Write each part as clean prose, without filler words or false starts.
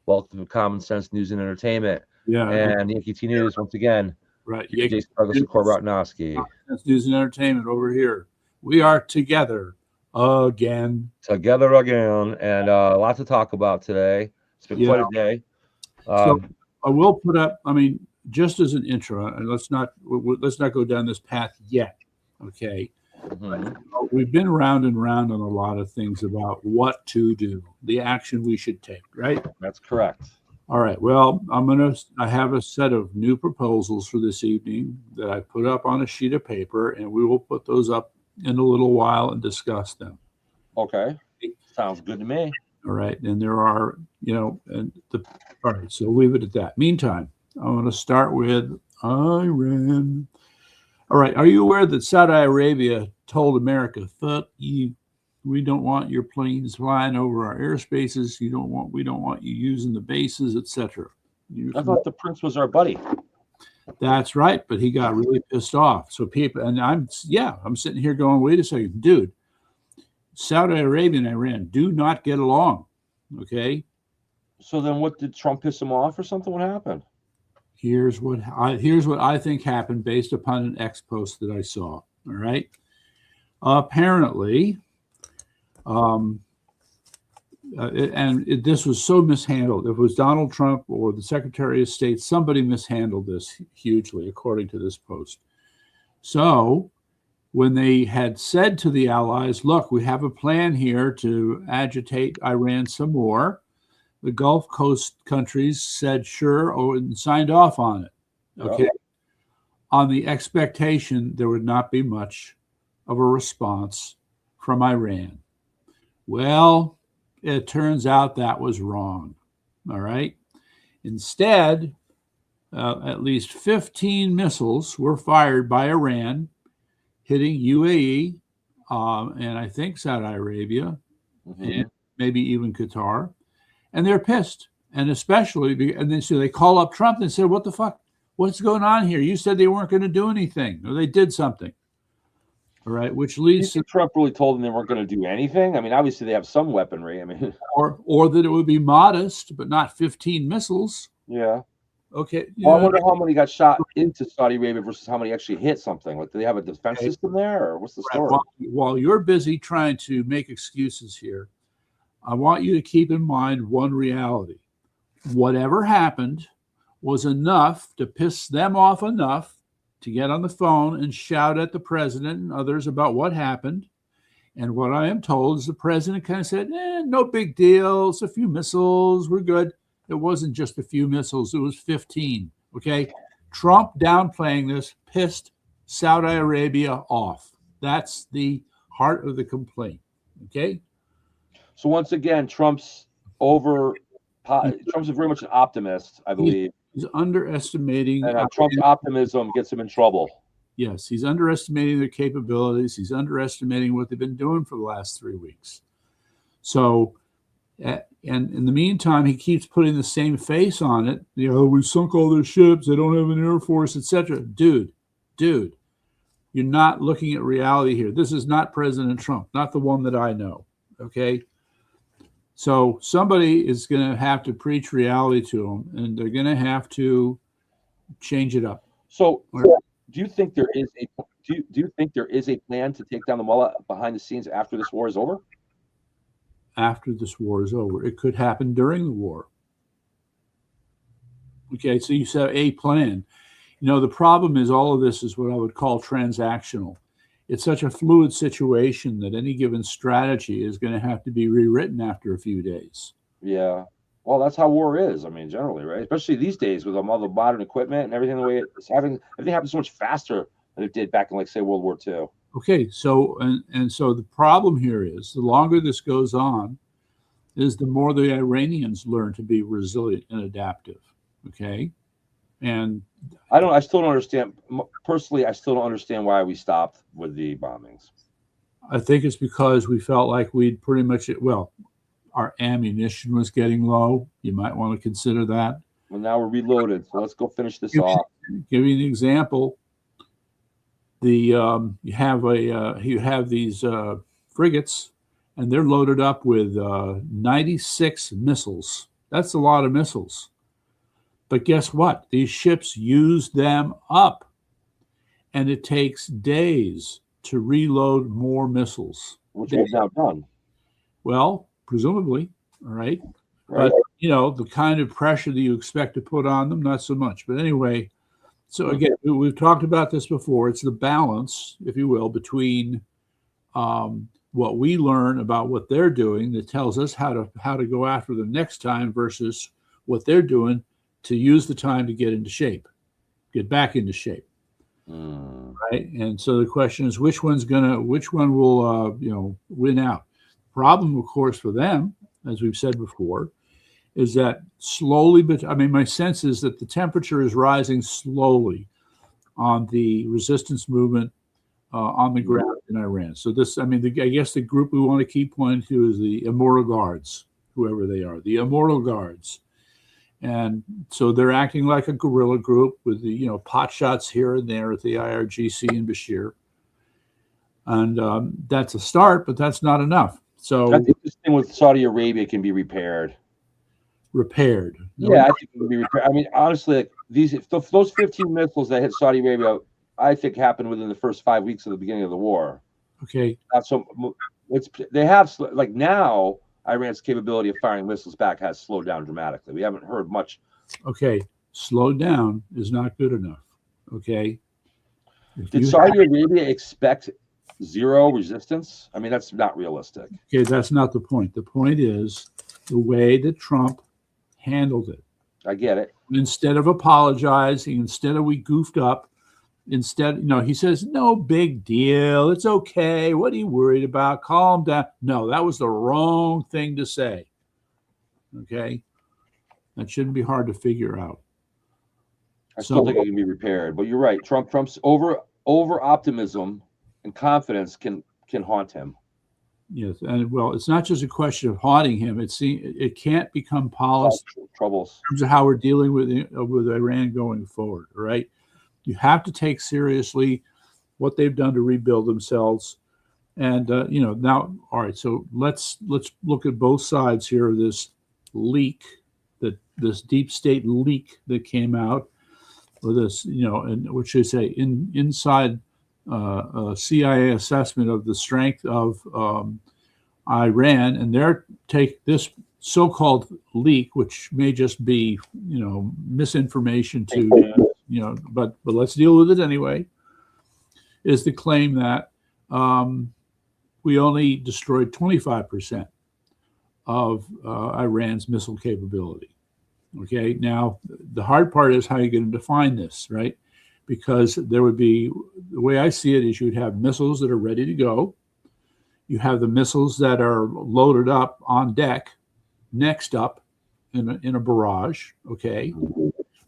Welcome to Common Sense News and Entertainment. Yeah. And Yankee T News, once again. Right. Jason Douglas and Corbett Rotnowski. That's News and Entertainment over here. We are together again. Together again. And a lot to talk about today. It's been quite a day. So I will put up, just as an intro, and let's not go down this path yet. Okay. We've been round and round on a lot of things about what to do, the action we should take, right? That's correct. All right. Well, I have a set of new proposals for this evening that I put up on a sheet of paper, and we will put those up in a little while and discuss them. Okay. Sounds good to me. All right. And there are, all right. So leave it at that. Meantime, I'm going to start with Iran. All right. Are you aware that Saudi Arabia told America, fuck you, we don't want your planes flying over our airspaces. We don't want you using the bases, etc. I thought the prince was our buddy. That's right, but he got really pissed off. So people, and I'm sitting here going, wait a second, dude. Saudi Arabia and Iran do not get along. Okay. So then, what did Trump piss him off or something? What happened? Here's what I think happened based upon an X post that I saw. All right. Apparently, this was so mishandled. If it was Donald Trump or the Secretary of State, somebody mishandled this hugely, according to this post. So when they had said to the allies, look, we have a plan here to agitate Iran some more, the Gulf Coast countries said sure and signed off on it. Okay. Yep. On the expectation there would not be much of a response from Iran. Well, it turns out that was wrong. All right. Instead, at least 15 missiles were fired by Iran, hitting UAE and I think Saudi Arabia, and maybe even Qatar. And they're pissed. And especially, so they call up Trump and say, what the fuck? What's going on here? You said they weren't going to do anything, or they did something. All right, which leads to Trump really told them they weren't going to do anything. Obviously they have some weaponry. or that it would be modest, but not 15 missiles. Yeah. Okay. Well, I wonder how many got shot into Saudi Arabia versus how many actually hit something. Like, do they have a defense system there, or what's the story? While you're busy trying to make excuses here, I want you to keep in mind one reality. Whatever happened was enough to piss them off enough to get on the phone and shout at the president and others about what happened. And what I am told is the president kind of said, no big deal. It's a few missiles. We're good. It wasn't just a few missiles. It was 15. Okay. Trump downplaying this pissed Saudi Arabia off. That's the heart of the complaint. Okay. So once again, Trump's very much an optimist, I believe. He's underestimating. And Trump's optimism gets him in trouble. Yes, he's underestimating their capabilities. He's underestimating what they've been doing for the last 3 weeks. So, and in the meantime, he keeps putting the same face on it. We sunk all their ships. They don't have an air force, etc. Dude, you're not looking at reality here. This is not President Trump, not the one that I know. Okay. So somebody is going to have to preach reality to them, and they're going to have to change it up. So, do you think there is a plan to take down the mullah behind the scenes after this war is over? After this war is over, it could happen during the war. Okay, so you said a plan. The problem is all of this is what I would call transactional. It's such a fluid situation that any given strategy is going to have to be rewritten after a few days. Yeah. Well, that's how war is. Generally, right? Especially these days with all the modern equipment and everything, the way it's having, everything happens so much faster than it did back in, say, World War II. Okay. So, and so the problem here is the longer this goes on, is the more the Iranians learn to be resilient and adaptive. Okay. And I still don't understand. Personally, I still don't understand why we stopped with the bombings. I think it's because we felt like we'd pretty much, our ammunition was getting low. You might want to consider that. Well, now we're reloaded, so let's go finish this off. Give you an example. You have these frigates, and they're loaded up with 96 missiles. That's a lot of missiles. But guess what? These ships use them up, and it takes days to reload more missiles. Which we've now done. Well, presumably, all right. Right. But, the kind of pressure that you expect to put on them, not so much. But anyway, so again, we've talked about this before. It's the balance, if you will, between what we learn about what they're doing that tells us how to go after them next time versus what they're doing to use the time to get get back into shape. Right. And so the question is, which one will, win out? Problem, of course, for them, as we've said before, is that slowly, but I mean, my sense is that the temperature is rising slowly on the resistance movement on the ground in Iran. So I guess the group we want to keep pointing to is the Immortal Guards, whoever they are, the Immortal Guards. And so they're acting like a guerrilla group with the, pot shots here and there at the IRGC in Bashir. And that's a start, but that's not enough. So I think this thing with Saudi Arabia can be repaired. Yeah, I think it can be repaired. I mean, honestly, if those 15 missiles that hit Saudi Arabia, I think happened within the first 5 weeks of the beginning of the war. Okay. They have, like, now Iran's capability of firing missiles back has slowed down dramatically. We haven't heard much. Okay, slowed down is not good enough. Okay. Did Saudi Arabia expect zero resistance? I mean, that's not realistic. Okay, that's not the point. The point is the way that Trump handled it. I get it. Instead of apologizing, instead of we goofed up, instead, he says, no big deal. It's okay. What are you worried about? Calm down. No, that was the wrong thing to say. Okay. That shouldn't be hard to figure out. I still think it can be repaired, but you're right. Trump's over optimism and confidence can haunt him. Yes, and well, it's not just a question of haunting him. It can't become policy troubles in terms of how we're dealing with Iran going forward. Right? You have to take seriously what they've done to rebuild themselves, and now, all right. So let's look at both sides here of this leak, this deep state leak that came out, or this, and what should I say, inside. CIA assessment of the strength of Iran, and take this so-called leak, which may just be misinformation but let's deal with it anyway, is the claim that we only destroyed 25% of Iran's missile capability. Okay, now the hard part is how you're going to define this, right? Because there would be, the way I see it is you'd have missiles that are ready to go. You have the missiles that are loaded up on deck, next up in a barrage, okay?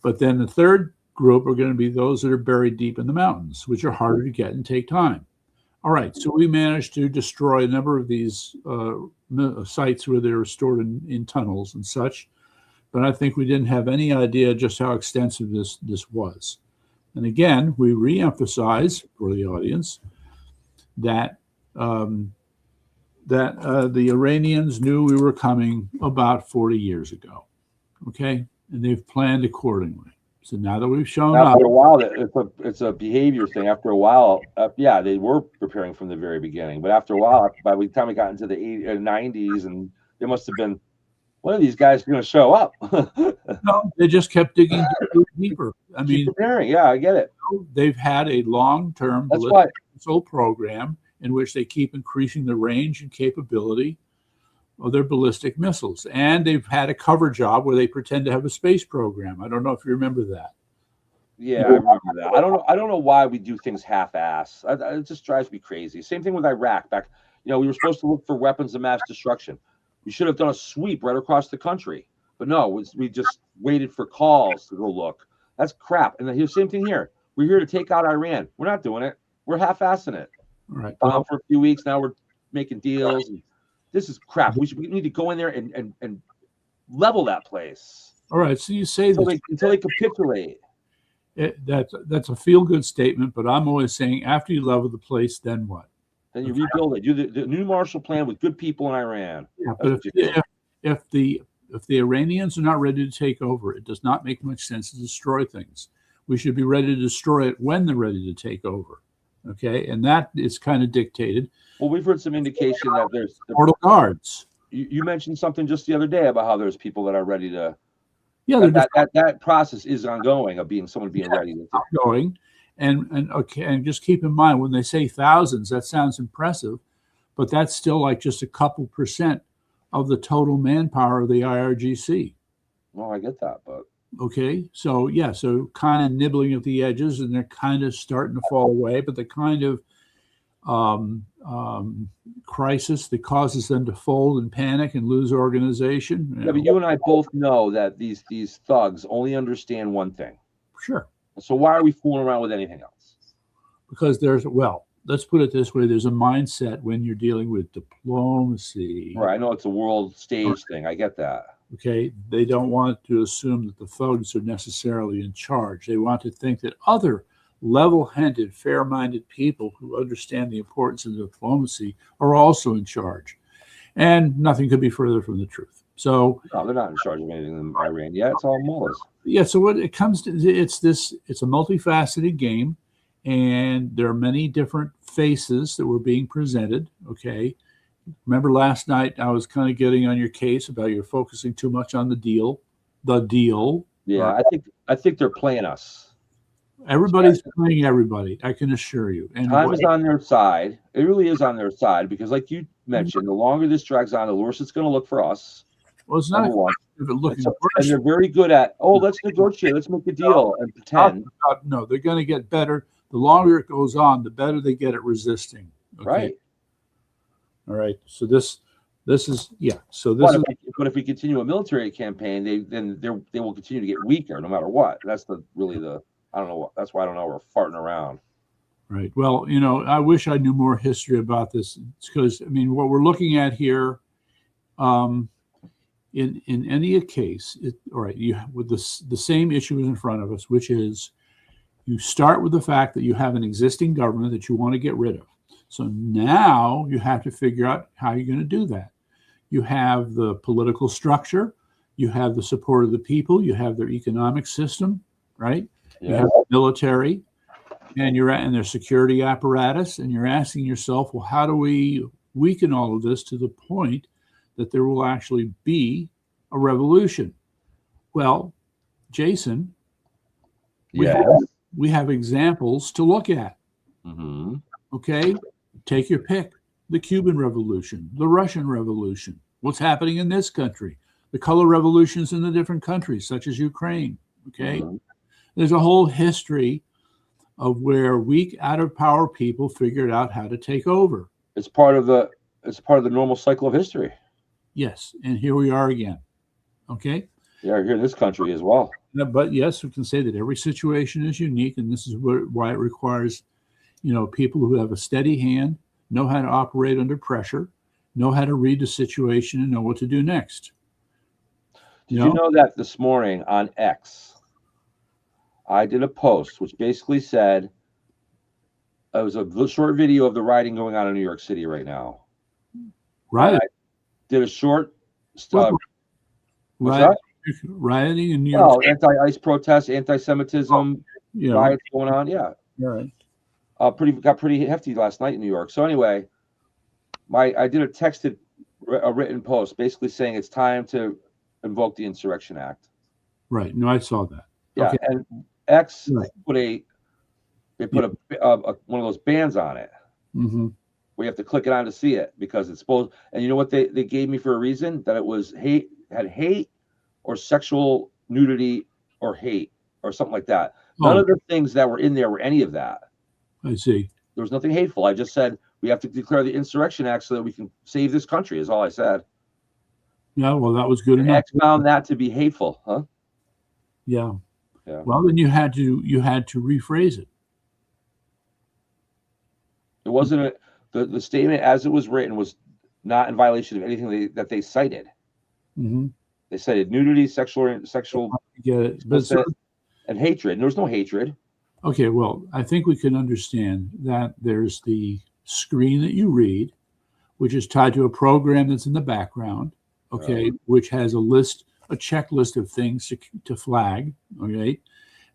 But then the third group are going to be those that are buried deep in the mountains, which are harder to get and take time. All right, so we managed to destroy a number of these sites where they were stored in tunnels and such, but I think we didn't have any idea just how extensive this was. And again, we reemphasize for the audience that the Iranians knew we were coming about 40 years ago, okay? And they've planned accordingly. So now that we've shown up, after a while, it's a behavior thing. After a while, they were preparing from the very beginning. But after a while, by the time we got into the 90s, and there must have been, when are these guys going to show up? No, they just kept digging deeper. I mean, preparing. Yeah, I get it. They've had a long-term missile program in which they keep increasing the range and capability of their ballistic missiles, and they've had a cover job where they pretend to have a space program. I don't know if you remember that. Yeah, I remember that. I don't know why we do things half-ass. It just drives me crazy. Same thing with Iraq. Back, we were supposed to look for weapons of mass destruction. We should have done a sweep right across the country, but no, we just waited for calls to go look. That's crap. And the same thing here. We're here to take out Iran. We're not doing it. We're half-assing it. All right. For a few weeks now, we're making deals. And this is crap. We need to go in there and level that place. All right. So you say until they capitulate. That's a feel-good statement, but I'm always saying after you level the place, then what? Then you rebuild it. Do the new Marshall Plan with good people in Iran. Yeah, but if If the Iranians are not ready to take over, it does not make much sense to destroy things. We should be ready to destroy it when they're ready to take over. Okay, and that is kind of dictated. Well, we've heard some indication that there's mortal guards. You mentioned something just the other day about how there's people that are ready to. Yeah, that process is ongoing of someone being ready to. Ongoing, and just keep in mind when they say thousands, that sounds impressive, but that's still like just a couple % of the total manpower of the IRGC. Well, I get that, but okay, so yeah, so kind of nibbling at the edges, and they're kind of starting to fall away, but the kind of crisis that causes them to fold and panic and lose organization. Yeah, but you and I both know that these thugs only understand one thing. Sure. So why are we fooling around with anything else? Because let's put it this way: there's a mindset when you're dealing with diplomacy. Right. I know it's a world stage thing. I get that. Okay. They don't want to assume that the thugs are necessarily in charge. They want to think that other level-headed, fair-minded people who understand the importance of diplomacy are also in charge. And nothing could be further from the truth. So no, they're not in charge of anything in Iran yet. It's all mullahs. Yeah, so what it comes to, it's a multifaceted game, and there are many different faces that were being presented. Okay. Remember last night I was kind of getting on your case about you're focusing too much on the deal. Yeah, right? I think they're playing us. Everybody's playing everybody, I can assure you. And time is on their side. It really is on their side because, like you mentioned, the longer this drags on, the worse it's going to look for us. Well, it's not looking worse. And they're very good at, let's negotiate, let's make a deal and pretend. No, they're going to get better. The longer it goes on, the better they get at resisting. Okay? Right. All right. So this is, yeah. So this but if we continue a military campaign, they will continue to get weaker no matter what. That's I don't know what. That's why I don't know. We're farting around. Right. Well, I wish I knew more history about this, because what we're looking at here, in any case, all right, you with the same issue is in front of us, which is you start with the fact that you have an existing government that you want to get rid of. So now you have to figure out how you're going to do that. You have the political structure, you have the support of the people, you have their economic system, right? Yeah. You have the military, and their security apparatus, and you're asking yourself, well, how do we weaken all of this to the point that there will actually be a revolution? Well, Jason, we have examples to look at. Mm-hmm. Okay, take your pick. The Cuban Revolution, the Russian Revolution, what's happening in this country, the color revolutions in the different countries, such as Ukraine. Okay, mm-hmm. There's a whole history of where weak, out of power people figured out how to take over. It's part of the normal cycle of history. Yes, and here we are again. Okay. Yeah, here in this country as well. But yes, we can say that every situation is unique, and this is why it requires, people who have a steady hand, know how to operate under pressure, know how to read the situation, and know what to do next. Did you know that this morning on X, I did a post which basically said it was a short video of the rioting going on in New York City right now. Right. I did a short rioting in New York. Anti-ICE protests, anti-Semitism, riots going on. Yeah. Right. Got pretty hefty last night in New York. So anyway, I did a written post basically saying it's time to invoke the Insurrection Act. Right. No, I saw that. Yeah, okay. And X put one of those bands on it. Mm-hmm. We have to click it on to see it because it's supposed. And you know what they gave me for a reason? That it was had hate or sexual nudity or hate or something like that. None of the things that were in there were any of that. I see. There was nothing hateful. I just said we have to declare the Insurrection Act so that we can save this country. Is all I said. Yeah, well, that was good enough. X found that to be hateful, huh? Yeah. Yeah. Well, then you had to rephrase it. It wasn't the statement as it was written was not in violation of anything that they cited. Mm-hmm. They cited nudity, sexual, and hatred. And there was no hatred. Okay, well, I think we can understand that there's the screen that you read, which is tied to a program that's in the background. okay, which has a checklist of things to flag, okay,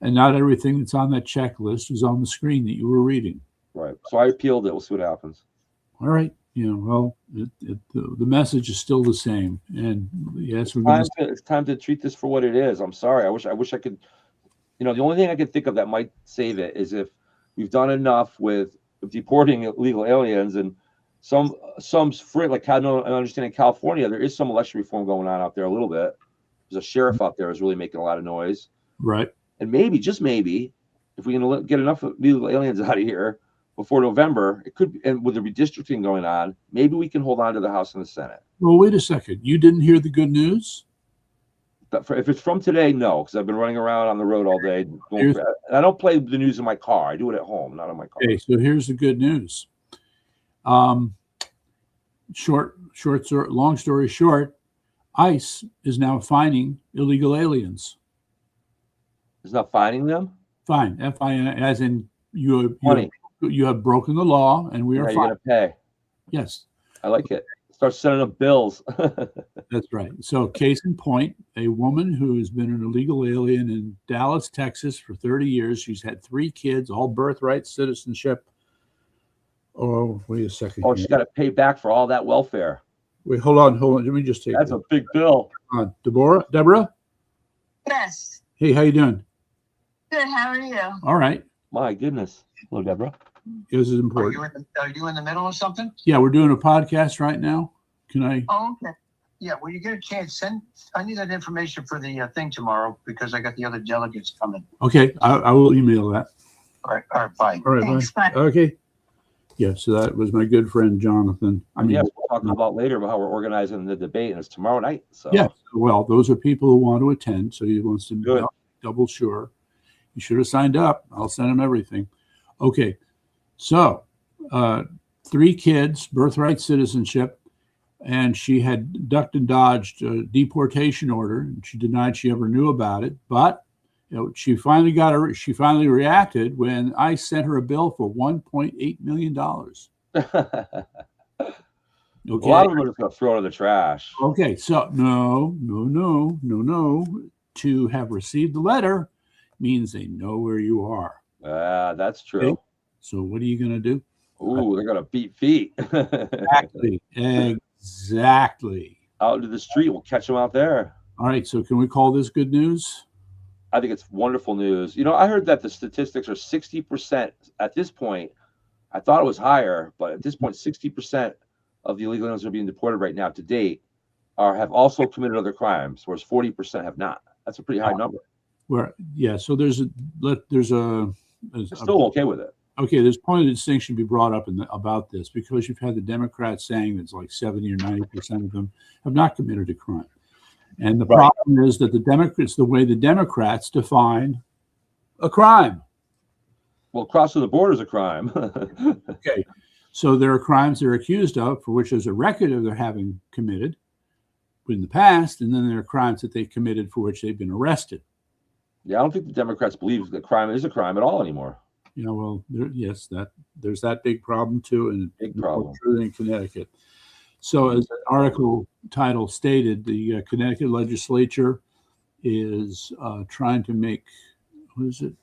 and not everything that's on that checklist was on the screen that you were reading. Right. So I appealed it. We'll see what happens. All right. Well, the message is still the same, and yes, it's time to treat this for what it is. I'm sorry. I wish I could. The only thing I could think of that might save it is if we've done enough with deporting illegal aliens, and like I understand in California there is some election reform going on out there a little bit. There's a sheriff out there who's really making a lot of noise. Right. And maybe, just maybe, if we can get enough illegal aliens out of here before November, it could, and with the redistricting going on, maybe we can hold on to the House and the Senate. Well, wait a second. You didn't hear the good news? But if it's from today, no, because I've been running around on the road all day. I don't play the news in my car. I do it at home, not in my car. Okay, so here's the good news. Long story short, ICE is now fining illegal aliens. It's not fining them? Fine. F-I-N, as in you have broken the law, and we are you're going to pay. Yes. I like it. Start sending up bills. That's right. So case in point, a woman who has been an illegal alien in Dallas, Texas for 30 years. She's had 3 kids, all birthright citizenship. Oh, wait a second. Oh, she's got to pay back for all that welfare. Wait, hold on. Let me just take That's a big bill. Deborah? Yes. Hey, how you doing? Good. How are you? All right. My goodness. Hello, Deborah. This is important. Are you in the middle of something? Yeah, we're doing a podcast right now. Can I? Oh, okay. Yeah, when you get a chance, I need that information for the thing tomorrow because I got the other delegates coming. Okay, I will email that. All right, bye. All right, Thanks, bye. Okay. Yeah, so that was my good friend Jonathan. Yes, we'll talk about later about how we're organizing the debate, and it's tomorrow night. So yeah, well, those are people who want to attend, so he wants to be double sure. You should have signed up. I'll send him everything. Okay, so 3 kids, birthright citizenship, and she had ducked and dodged a deportation order, and she denied she ever knew about it. But she finally reacted when I sent her a bill for $1.8 million. Okay. A lot of them are just going to throw it in the trash. Okay, so no. To have received the letter means they know where you are. That's true. Okay? So what are you going to do? Ooh, they're going to beat feet. Exactly. Out into the street. We'll catch them out there. All right, so can we call this good news? I think it's wonderful news. I heard that the statistics are 60% at this point. I thought it was higher, but at this point, 60% of the illegal aliens that are being deported right now to date have also committed other crimes, whereas 40% have not. That's a pretty high number. So there's I'm still okay with it. Okay, there's point of distinction to be brought up about this because you've had the Democrats saying that it's like 70 or 90% of them have not committed a crime. And the problem is that it's the way the Democrats define a crime. Well, crossing the border is a crime. Okay, so there are crimes they're accused of for which there's a record of their having committed in the past, and then there are crimes that they committed for which they've been arrested. Yeah, I don't think the Democrats believe that crime is a crime at all anymore. There's that big problem too, and big problem in Connecticut. So, as the article title stated, the Connecticut legislature is trying to make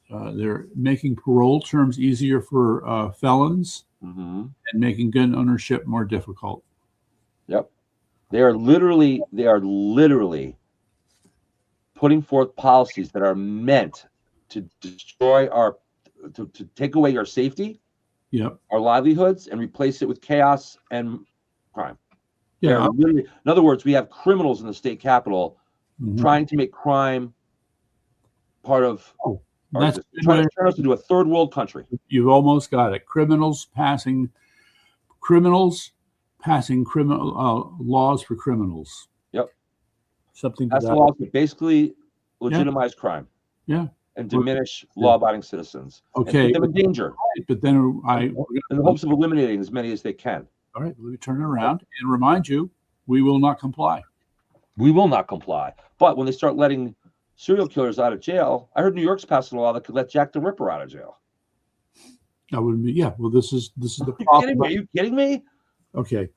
they're making parole terms easier for felons and making gun ownership more difficult. Yep, they are literally putting forth policies that are meant to destroy to take away our safety, our livelihoods, and replace it with chaos and crime. Yeah. In other words, we have criminals in the state capitol trying to make crime part of trying to turn us into a third world country. You've almost got it. Criminals passing criminal laws for criminals. Yep. That's laws that basically legitimize crime. Yeah. And diminish law-abiding citizens. Okay. And put them in danger. But then in the hopes of eliminating as many as they can. All right, let me turn it around and remind you, we will not comply. We will not comply. But when they start letting serial killers out of jail, I heard New York's passing a law that could let Jack the Ripper out of jail. That would be, well, this is the problem. Are you kidding me? Okay.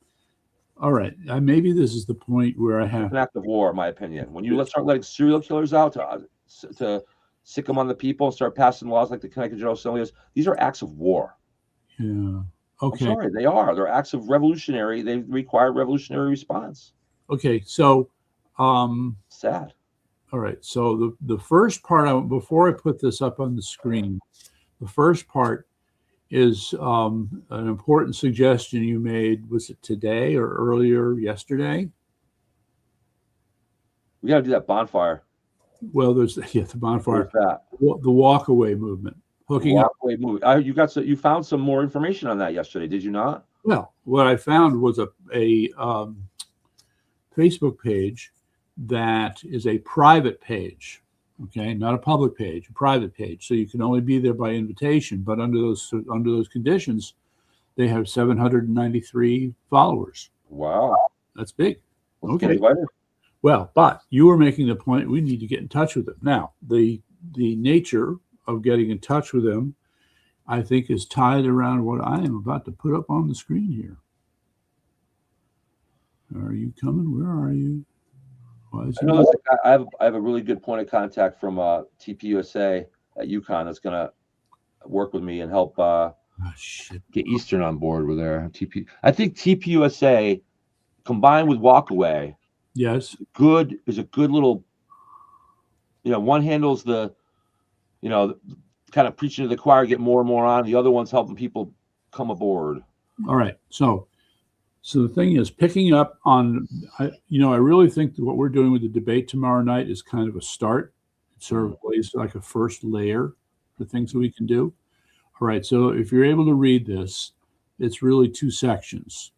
All right. Maybe this is the point where I It's have an act of war, in my opinion. When you start letting serial killers out to sick them on the people and start passing laws like the Connecticut Assembly, these are acts of war. Yeah. I'm Okay. sorry, they are. They're acts of revolutionary. They require revolutionary response. Okay. So, Sad. all right. So the first part, before I put this up on the screen, the first part is an important suggestion you made. Was it today or earlier yesterday? We got to do that bonfire. Well, there's the bonfire, that? the walkaway movement, hooking up. Walkaway movement. You found some more information on that yesterday, did you not? Well, what I found was a Facebook page that is a private page. Okay, not a public page, a private page. So you can only be there by invitation. But under those conditions, they have 793 followers. Wow, that's big. Let's get invited. Well, but you were making the point we need to get in touch with them. Now, the nature of getting in touch with them, I think, is tied around what I am about to put up on the screen here. Are you coming? Where are you? I have a really good point of contact from TPUSA at UConn that's going to work with me and help get Eastern on board with their TP. I think TPUSA combined with Walkaway, yes, is a good little. One handles the, kind of preaching to the choir, get more and more on. The other one's helping people come aboard. All right, so the thing is, picking up on, I really think that what we're doing with the debate tomorrow night is kind of a start. It sort of lays like a first layer for things that we can do. All right, so if you're able to read this, it's really two sections.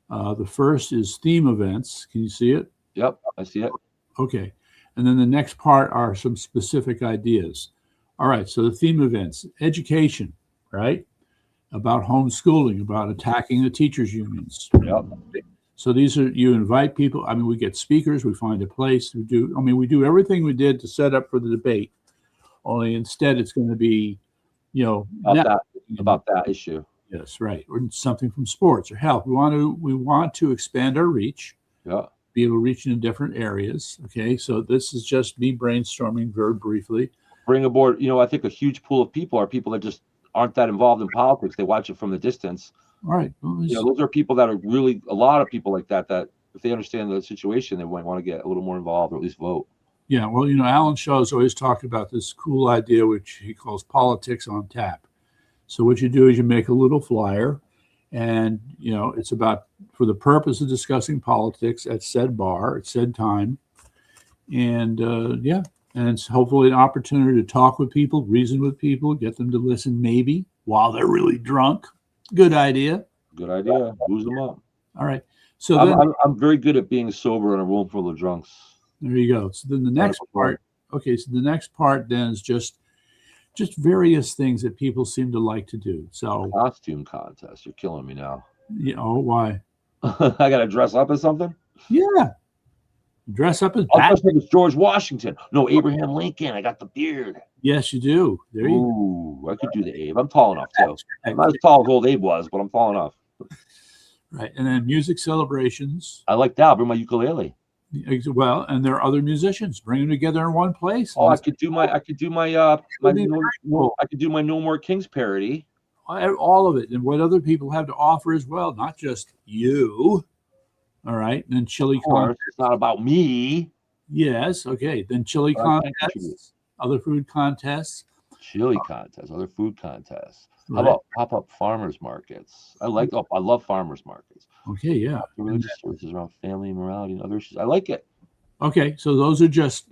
The first is theme events. Can you see it? Yep, I see it. Okay, and then the next part are some specific ideas. All right, so the theme events, education, right? About homeschooling, about attacking the teachers' unions. Yep. So these are, you invite people. I mean, we get speakers, we find a place. We do everything we did to set up for the debate. Only instead, it's going to be, about that issue. Yes, right, or something from sports or health. We want to expand our reach. Yeah. Be able to reach into different areas. Okay, so this is just me brainstorming very briefly. Bring aboard. I think a huge pool of people are people that just aren't that involved in politics. They watch it from the distance. All right. Well, those are people that are really, a lot of people like that if they understand the situation, they might want to get a little more involved or at least vote. Yeah. Well, Alan Shaw's always talked about this cool idea, which he calls politics on tap. So what you do is you make a little flyer and, it's about for the purpose of discussing politics at said bar, at said time. And and it's hopefully an opportunity to talk with people, reason with people, get them to listen maybe while they're really drunk. Good idea. Good idea. Booze them up. All right. So I'm very good at being sober in a room full of drunks. There you go. So then the next part. Okay. So the next part then is just various things that people seem to like to do. So costume contest. You're killing me now. Why? I got to dress up as something? Yeah. Dress up as George Washington. No, Abraham Lincoln. I got the beard. Yes, you do. There you go. I could do the Abe. I'm tall enough, too. I'm not as tall as old Abe was, but I'm tall enough. Right. And then music celebrations. I like that. I'll bring my ukulele. Well, and there are other musicians. Bring them together in one place. Oh, I could do my No More Kings parody. All of it. And what other people have to offer as well, not just you. All right. And then chili contests. It's not about me. Yes. Okay. Then chili contests, other food contests. Chili contests, other food contests. Right. How about pop-up farmers markets? I love farmers markets. Okay. Yeah. Religious services around family and morality and other issues. I like it. Okay. So those are just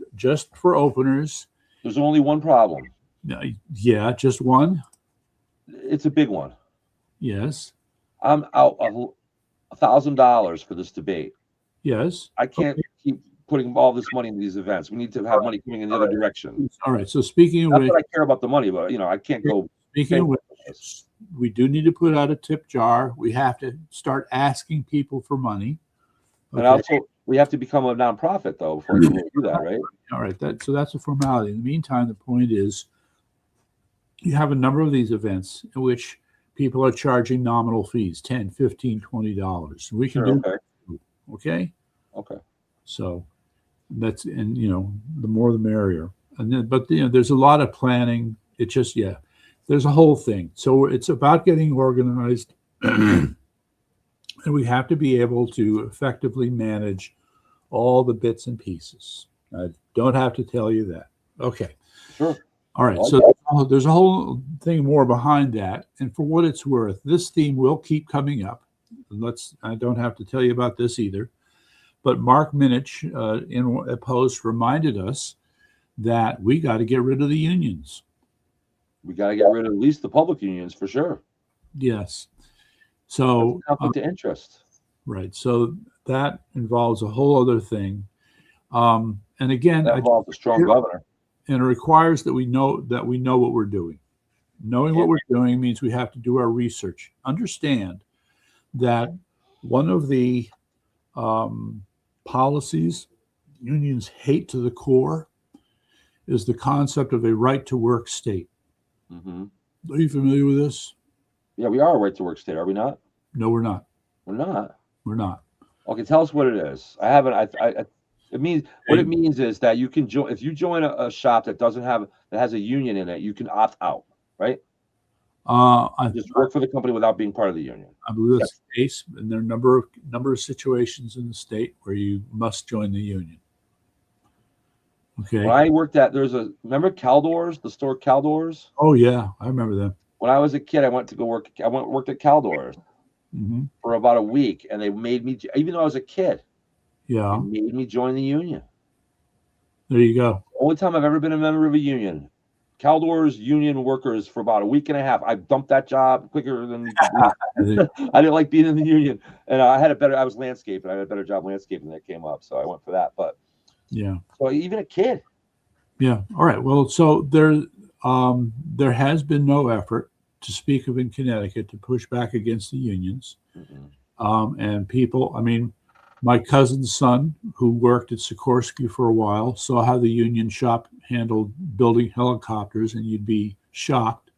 for openers. There's only one problem. Yeah. Just one. It's a big one. Yes. I'm out $1,000 for this debate. Yes. I can't keep putting all this money into these events. We need to have money coming in the other direction. All right. So speaking of which, I care about the money, but I can't go. Speaking of which, we do need to put out a tip jar. We have to start asking people for money. Okay. And also, we have to become a nonprofit though before we can do that, right? All right. So that's a formality. In the meantime, the point is, you have a number of these events in which people are charging nominal fees, $10, $15, $20. We can Okay. Okay. So that's, and the more the merrier. And then, but there's a lot of planning. It just, there's a whole thing. So it's about getting organized, and we have to be able to effectively manage all the bits and pieces. I don't have to tell you that. Okay. Sure. All right. Well, So there's a whole thing more behind that. And for what it's worth, this theme will keep coming up. I don't have to tell you about this either. But Mark Minich in a post reminded us that we got to get rid of the unions. we got to get rid of at least the public unions for sure. Yes. So conflict of interest. Right. So that involves a whole other thing. And again, that involves a strong governor. And it requires that we know what we're doing. Knowing what we're doing means we have to do our research. Understand that one of the policies unions hate to the core is the concept of a right-to-work state. Mm-hmm. Are you familiar with this? Yeah, we are a right-to-work state, are we not? No, we're not. We're not. We're not. Okay, tell us what it is. I haven't. It means what it means is that you can join if you join a shop that has a union in it. You can opt out, right? I just work for the company without being part of the union. I believe that's the case, and there are a number of situations in the state where you must join the union. Okay. When I worked remember Caldors, the store Caldors? Oh yeah, I remember them. When I was a kid, I went to go work. I worked at Caldors for about a week, and they made me, even though I was a kid. Yeah. They made me join the union. There you go. Only time I've ever been a member of a union. Caldors union workers for about a week and a half. I dumped that job quicker than you could believe. I didn't like being in the union, and I was landscaping. I had a better job landscaping that came up, so I went for that. But yeah, so even a kid. Yeah. All right. Well, so there has been no effort to speak of in Connecticut to push back against the unions, and people. I mean, my cousin's son, who worked at Sikorsky for a while, saw how the union shop handled building helicopters, and you'd be shocked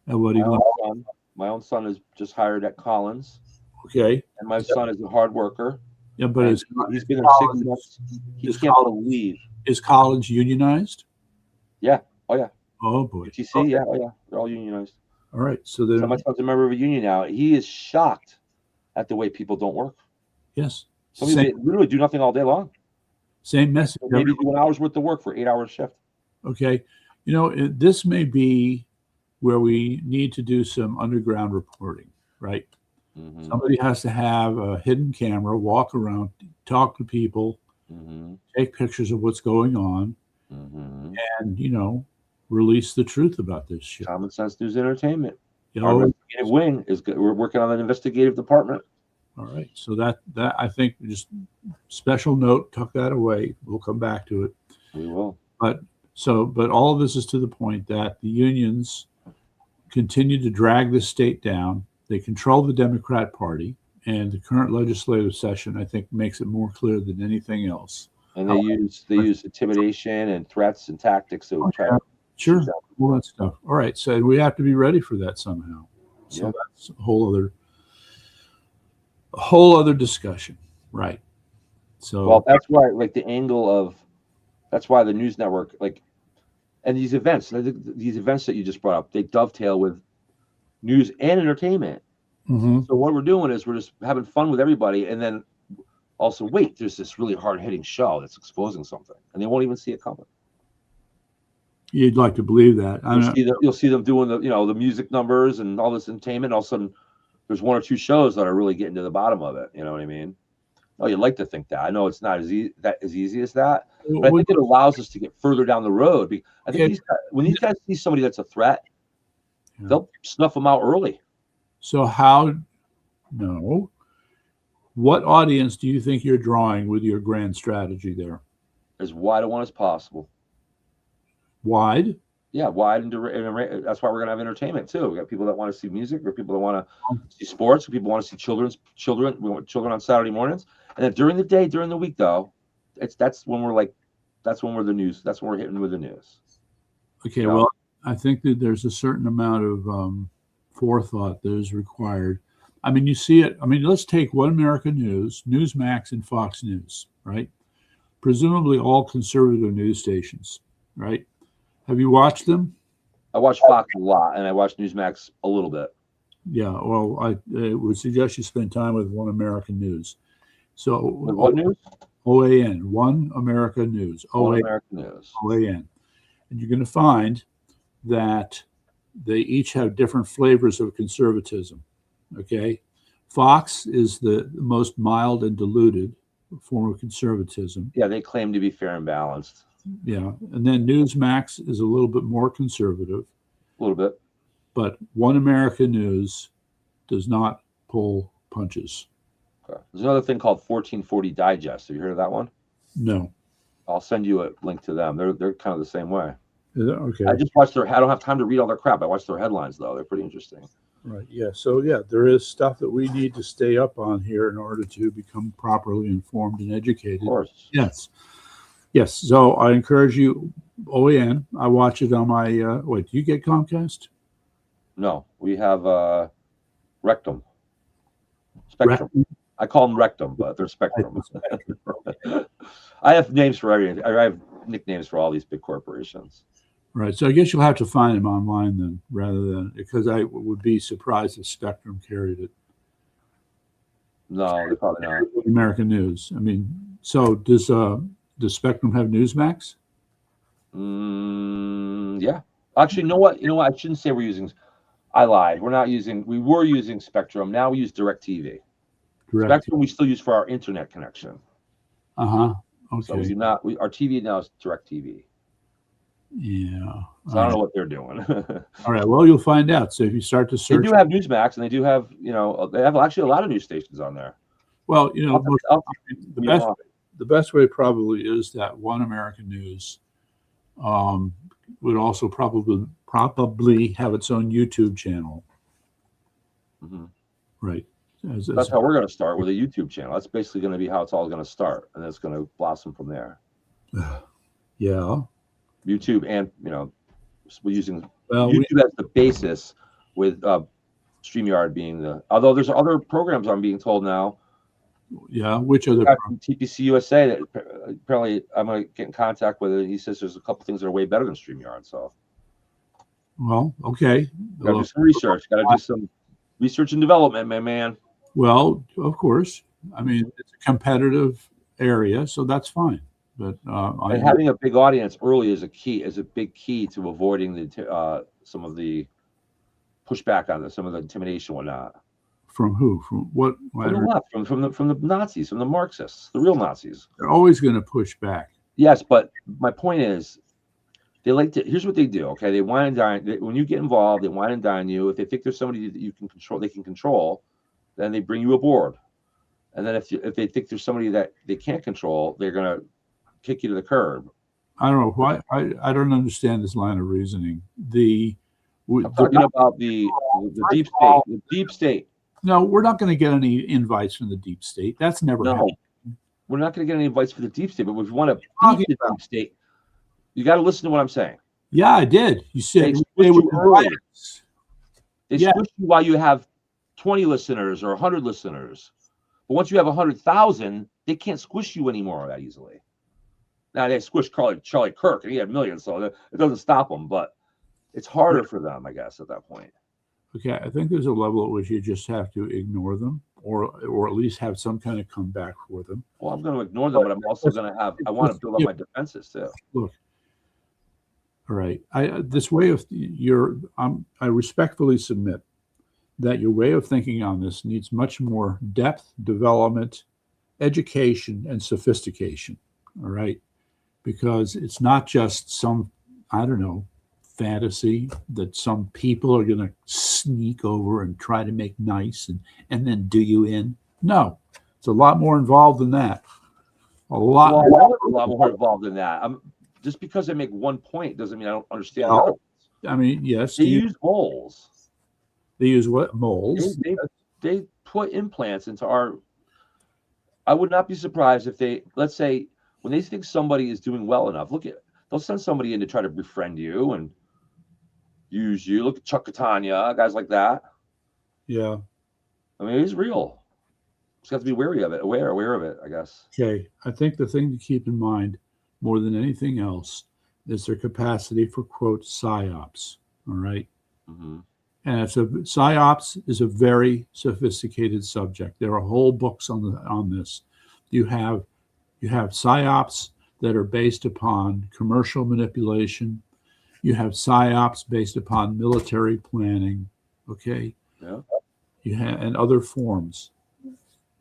at what he learned. My own son is just hired at Collins. Okay. And my son is a hard worker. Yeah, but he's been there 6 months. He can't believe. Is Collins unionized? Yeah. Oh, yeah. Oh, boy. TC, okay. Yeah. Oh, yeah. They're all unionized. All right. So my son's a member of a union now. He is shocked at the way people don't work. Yes. Some people literally do nothing all day long. Same message. Maybe do an hour's worth of work for 8-hour shift. Okay. This may be where we need to do some underground reporting, right? Mm-hmm. Somebody has to have a hidden camera, walk around, talk to people, take pictures of what's going on, and, release the truth about this shit. Common Sense News Entertainment. Our investigative wing is good. We're working on an investigative department. All right. So that I think, just special note, tuck that away. We'll come back to it. We will. But all of this is to the point that the unions continue to drag this state down. They control the Democrat Party, and the current legislative session, I think, makes it more clear than anything else. And they use intimidation and threats and tactics to try to all that stuff. All right. So we have to be ready for that somehow. So that's a whole other discussion, right? So that's why, that's why the news network, and these events that you just brought up, they dovetail with news and entertainment. So what we're doing is we're just having fun with everybody, and then also there's this really hard-hitting show that's exposing something, and they won't even see it coming. You'd like to believe that. You'll see them doing the music numbers and all this entertainment. All of a sudden, there's 1 or 2 shows that are really getting to the bottom of it. You know what I mean? Oh, you'd like to think that. I know it's not as easy as that, but I think it allows us to get further down the road. I think when these guys see somebody that's a threat, they'll snuff them out early. So what audience do you think you're drawing with your grand strategy there? As wide a one as possible. Wide? Yeah, wide and that's why we're gonna have entertainment too. We got people that want to see music, or people that want to see sports, or people want to see children. We want children on Saturday mornings, and then during the day, during the week though, that's when we're the news. That's when we're hitting with the news. Okay, well, I think that there's a certain amount of forethought that is required. I mean, you see it. I mean, let's take One American News, Newsmax, and Fox News, right? Presumably all conservative news stations, right? Have you watched them? I watch Fox a lot, and I watch Newsmax a little bit. Yeah, well, I would suggest you spend time with One American News. So, With what news? OAN, One America News, One American News. OAN. And you're going to find that they each have different flavors of conservatism, okay? Fox is the most mild and diluted form of conservatism. Yeah, they claim to be fair and balanced. Yeah, and then Newsmax is a little bit more conservative. A little bit. But One America News does not pull punches. Okay. There's another thing called 1440 Digest. Have you heard of that one? No. I'll send you a link to them. They're kind of the same way. Is that, okay. I just watch I don't have time to read all their crap. I watch their headlines though. They're pretty interesting. Right. Yeah. So yeah, there is stuff that we need to stay up on here in order to become properly informed and educated. Of course. Yes. Yes. So I encourage you. OAN. I watch it on my. Wait. Do you get Comcast? No, we have Rectum. Spectrum. Rectum? I call them Rectum, but they're Spectrum. I have names for everything. I have nicknames for all these big corporations. Right. So I guess you'll have to find them online then, rather than, because I would be surprised if Spectrum carried it. No, they're probably not. American News. I mean, so does Spectrum have Newsmax? Yeah. Actually, you know what? I shouldn't say we're using. I lied. We were using Spectrum. Now we use DirecTV. Correct. Spectrum we still use for our internet connection. Uh-huh. Okay. So we do not. Our TV now is DirecTV. Yeah. So I don't know what they're doing. All right. Well, you'll find out. So if you start to search, they do have Newsmax, and they do have, they have actually a lot of news stations on there. Well, The best way probably is that One American News would also probably have its own YouTube channel. Mm-hmm. Right. That's how we're going to start, with a YouTube channel. That's basically going to be how it's all going to start, and it's going to blossom from there. Yeah. YouTube, and we're using YouTube as the basis, with StreamYard being although there's other programs I'm being told now. Yeah, which other from TPC USA that apparently I'm going to get in contact with it. He says there's a couple things that are way better than StreamYard. So, well, okay. Got to do some research. Got to do some research and development, my man. Well, of course. I mean, it's a competitive area, so that's fine. But and having a big audience early is a big key to avoiding some of the pushback on this, some of the intimidation, whatnot. From who? From what? From the left, from the Nazis, from the Marxists, the real Nazis. They're always going to push back. Yes, but my point is, they like to. Here's what they do. Okay, they wine and dine. When you get involved, they wine and dine you. If they think there's somebody that you can control, they can control, then they bring you aboard. And then if they think there's somebody that they can't control, they're going to kick you to the curb. I don't know why. I don't understand this line of reasoning. I'm talking about the deep state. The deep state. No, we're not going to get any invites from the deep state. That's never happened. We're not going to get any invites for the deep state. But if you want to beat the deep state, you got to listen to what I'm saying. Yeah, I did. You said they would invite us. They squish you while you have 20 listeners or 100 listeners. But once you have 100,000, they can't squish you anymore that easily. Now they squished Charlie Kirk, and he had millions, so it doesn't stop them. But it's harder for them, I guess, at that point. Okay, I think there's a level at which you just have to ignore them, or at least have some kind of comeback for them. Well, I'm going to ignore them, but I'm also going to have. I want to build up my defenses too. Look, all right. This way of I respectfully submit that your way of thinking on this needs much more depth, development, education, and sophistication. All right, because it's not just some, I don't know, fantasy that some people are going to sneak over and try to make nice and then do you in. No, it's a lot more involved than that. A lot more involved than that. Just because I make one point doesn't mean I don't understand. I mean, yes. They use moles. They use what? Moles? They put implants into our. I would not be surprised if they, let's say, when they think somebody is doing well enough, they'll send somebody in to try to befriend you and use you. Look at Chuck Catania, guys like that. Yeah. I mean, it's real. Just have to be wary of it, aware of it, I guess. Okay, I think the thing to keep in mind more than anything else is their capacity for, quote, psyops. All right. Mm-hmm. And psyops is a very sophisticated subject. There are whole books on this. You have psyops that are based upon commercial manipulation. You have psyops based upon military planning. Okay. Yeah. You have and other forms,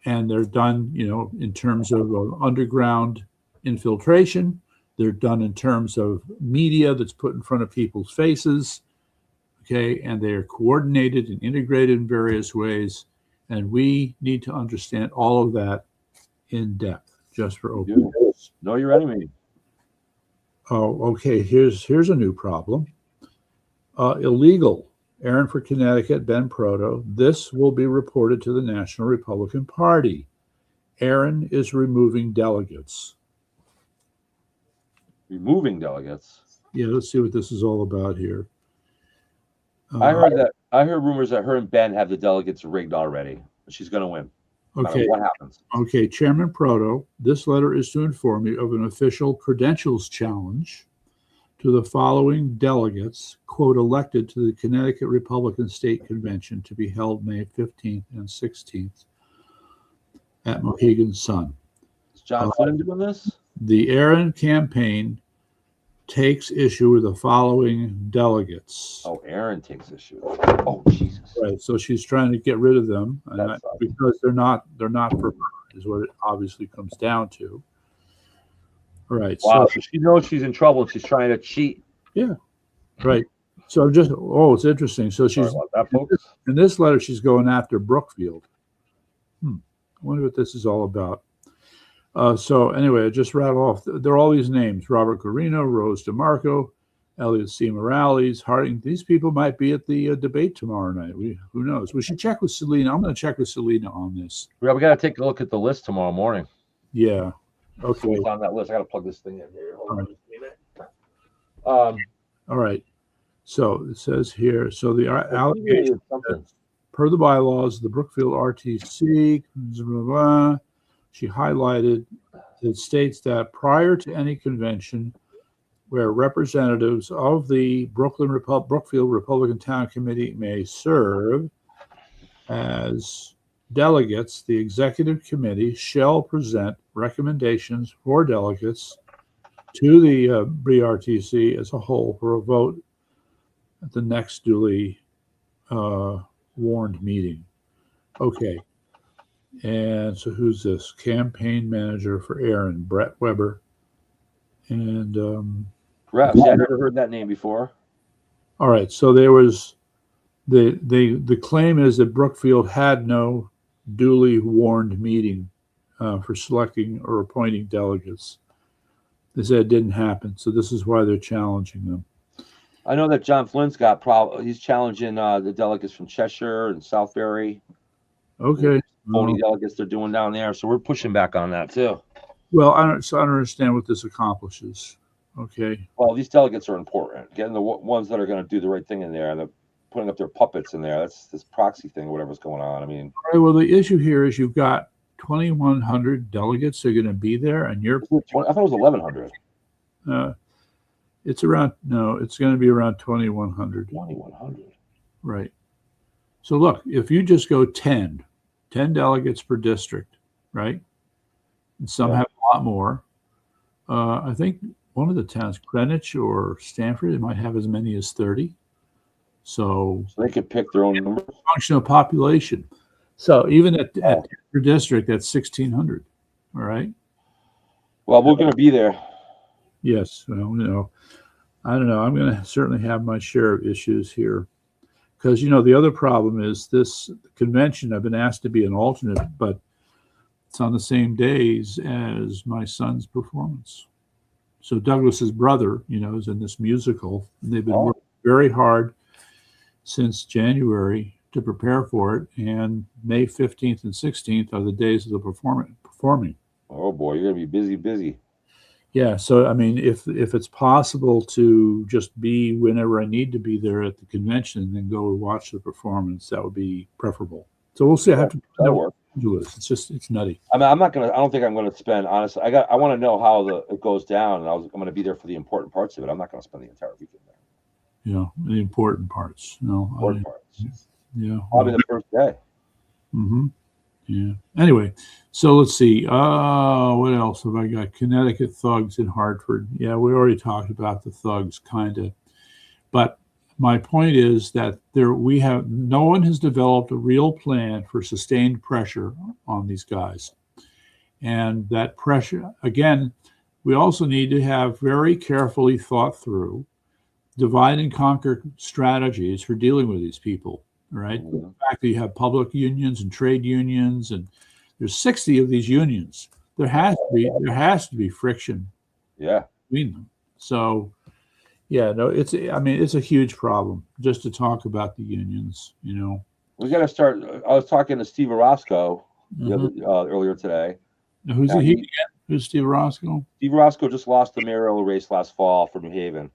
and they're done, in terms of underground infiltration. They're done in terms of media that's put in front of people's faces. Okay, and they are coordinated and integrated in various ways, and we need to understand all of that in depth, just for openness. Know your enemy. Oh, okay. Here's a new problem. Illegal. Aaron for Connecticut, Ben Proto. This will be reported to the National Republican Party. Aaron is removing delegates. Removing delegates. Yeah, let's see what this is all about here. I heard rumors that her and Ben have the delegates rigged already. She's going to win. No matter what happens. Okay, Chairman Proto, this letter is to inform you of an official credentials challenge to the following delegates, quote, elected to the Connecticut Republican State Convention to be held May 15th and 16th at Mohegan Sun. Is John Flynn doing this? The Aaron campaign takes issue with the following delegates. Oh, Aaron takes issue. Oh, Jesus. Right, so she's trying to get rid of them because they're not for her, is what it obviously comes down to. Right. Wow. So she knows she's in trouble and she's trying to cheat. Yeah. Right. So it's interesting. So she's in this letter, she's going after Brookfield. I wonder what this is all about. So anyway, I just rattle off. There are all these names: Robert Guarino, Rose DeMarco, Elliot C. Morales, Harding. These people might be at the debate tomorrow night. Who knows? We should check with Selena. I'm going to check with Selena on this. Yeah, we got to take a look at the list tomorrow morning. Yeah. Okay. Who's on that list? I got to plug this thing in here. Hold on just a minute. All right. So it says here. So the allegation, per the bylaws, the Brookfield RTC. She highlighted. It states that prior to any convention where representatives of the Brookfield Republican Town Committee may serve as delegates, the executive committee shall present recommendations for delegates to the BRTC as a whole for a vote at the next duly warned meeting. Okay. And so who's this? Campaign manager for Aaron, Brett Weber. And Brett, I never heard that name before. All right. So there was the claim is that Brookfield had no duly warned meeting for selecting or appointing delegates. They said it didn't happen. So this is why they're challenging them. I know that John Flynn's got he's challenging the delegates from Cheshire and Southbury. Okay. Phony delegates they're doing down there. So we're pushing back on that too. Well, I don't understand what this accomplishes. Okay. Well, these delegates are important. Getting the ones that are going to do the right thing in there, and they're putting up their puppets in there. That's this proxy thing or whatever's going on. I mean, all right, well, the issue here is you've got 2,100 delegates are going to be there, and you're. I thought it was 1,100. It's going to be around 2,100. 2,100. Right. So look, if you just go 10 delegates per district, right? And some have a lot more. I think one of the towns, Greenwich or Stamford, it might have as many as 30. So they could pick their own number. Function of population. So even at your district, that's 1,600. All right. Well, we're going to be there. Yes. Well, I don't know. I'm going to certainly have my share of issues here. Because, the other problem is this convention, I've been asked to be an alternate, but it's on the same days as my son's performance. So Douglas's brother, is in this musical. And they've been working very hard since January to prepare for it. And May 15th and 16th are the days of the performing. Oh, boy, you're going to be busy. Yeah. So, I mean, if it's possible to just be whenever I need to be there at the convention and then go watch the performance, that would be preferable So we'll see. I have to That'll work. do this. It's nutty. I mean, I don't think I'm going to spend, honestly, I want to know how it goes down, and I'm going to be there for the important parts of it. I'm not going to spend the entire weekend there. Yeah, the important parts. No, Important parts. Yeah. Probably the first day. Mm-hmm. Yeah. Anyway, so let's see. What else have I got? Connecticut thugs in Hartford. Yeah, we already talked about the thugs, kind of. But my point is that no one has developed a real plan for sustained pressure on these guys. And that pressure, again, we also need to have very carefully thought through divide and conquer strategies for dealing with these people, right? Mm-hmm. The fact that you have public unions and trade unions, and there's 60 of these unions. There has to be friction between them. So, yeah, no, it's a huge problem just to talk about the unions, We got to start. I was talking to Steve Orozco earlier today. Now, who's he again? Who's Steve Orozco? Steve Orozco just lost the mayoral race last fall for New Haven.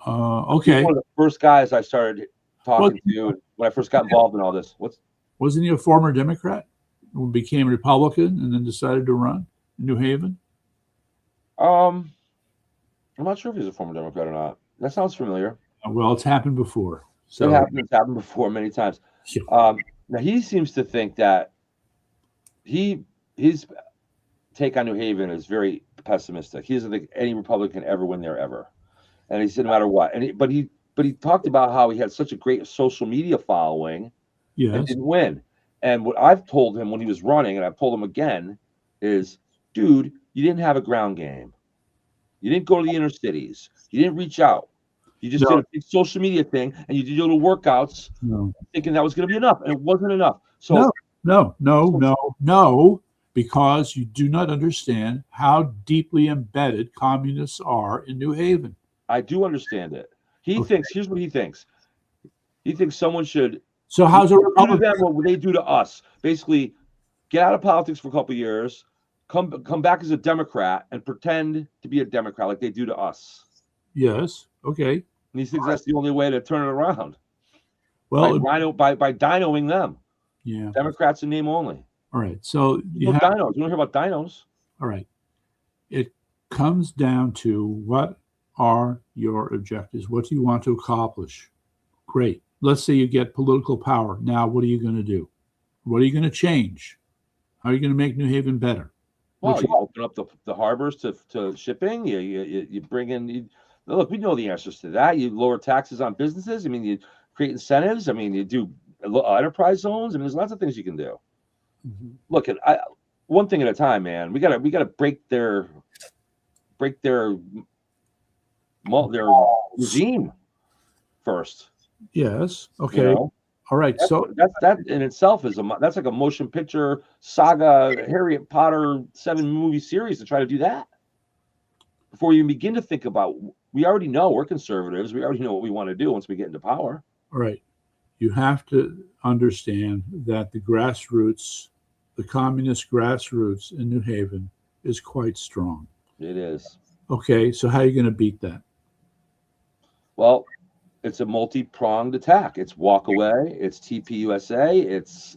Okay. He's one of the first guys I started talking to when I first got involved in all this. Wasn't he a former Democrat who became Republican and then decided to run in New Haven? I'm not sure if he's a former Democrat or not. That sounds familiar. Well, it's happened before. So it's happened before many times. Yeah. Now he seems to think that his take on New Haven is very pessimistic. He doesn't think any Republican can ever win there ever. And he said no matter what. But he talked about how he had such a great social media following and didn't win. And what I've told him when he was running, and I've told him again, is, dude, you didn't have a ground game. You didn't go to the inner cities. You didn't reach out. You just did a big social media thing, and you did your little workouts thinking that was going to be enough, and it wasn't enough. So no, because you do not understand how deeply embedded communists are in New Haven. I do understand it. He thinks, here's what he thinks. He thinks someone should do to them what they do to us. Basically, get out of politics for a couple of years, come back as a Democrat and pretend to be a Democrat like they do to us. Yes. Okay. And he thinks that's the only way to turn it around. Well, by dinoing them. Yeah. Democrats in name only. All right. So dinos. You don't hear about dinos. All right. It comes down to what are your objectives? What do you want to accomplish? Great. Let's say you get political power. Now, what are you going to do? What are you going to change? How are you going to make New Haven better? Well, you open up the harbors to shipping. You bring in. Look, we know the answers to that. You lower taxes on businesses. I mean, you create incentives. I mean, you do enterprise zones. I mean, there's lots of things you can do. Mm-hmm. Look, one thing at a time, man. We gotta break their regime first. Yes. Okay. All right. So that in itself that's like a motion picture saga, Harry Potter 7 movie series to try to do that. Before you even begin to think about, we already know we're conservatives. We already know what we want to do once we get into power. All right. You have to understand that the communist grassroots in New Haven is quite strong. It is. Okay. So how are you going to beat that? Well, it's a multi-pronged attack. It's walk away. It's TPUSA. It's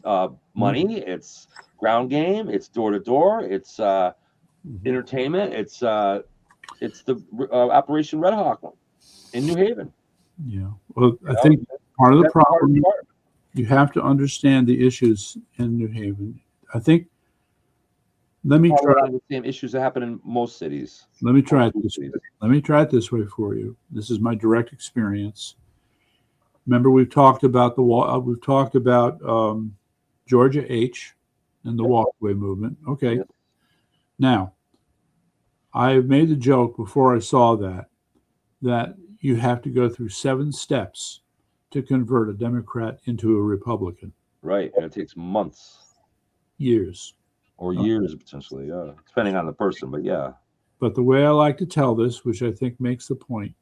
money. It's ground game. It's door to door. It's entertainment. It's the Operation Red Hawk in New Haven. Yeah. Well, I think part of the problem, you have to understand the issues in New Haven. I think, let me try the same issues that happen in most cities. Let me try it this way. Let me try it this way for you. This is my direct experience. Remember, we've talked about Georgia H and the walkaway movement. Okay. Yep. Now, I have made the joke before I saw that you have to go through 7 steps to convert a Democrat into a Republican. Right. And it takes months. Years. Or years, potentially, depending on the person, but yeah. But the way I like to tell this, which I think makes the point,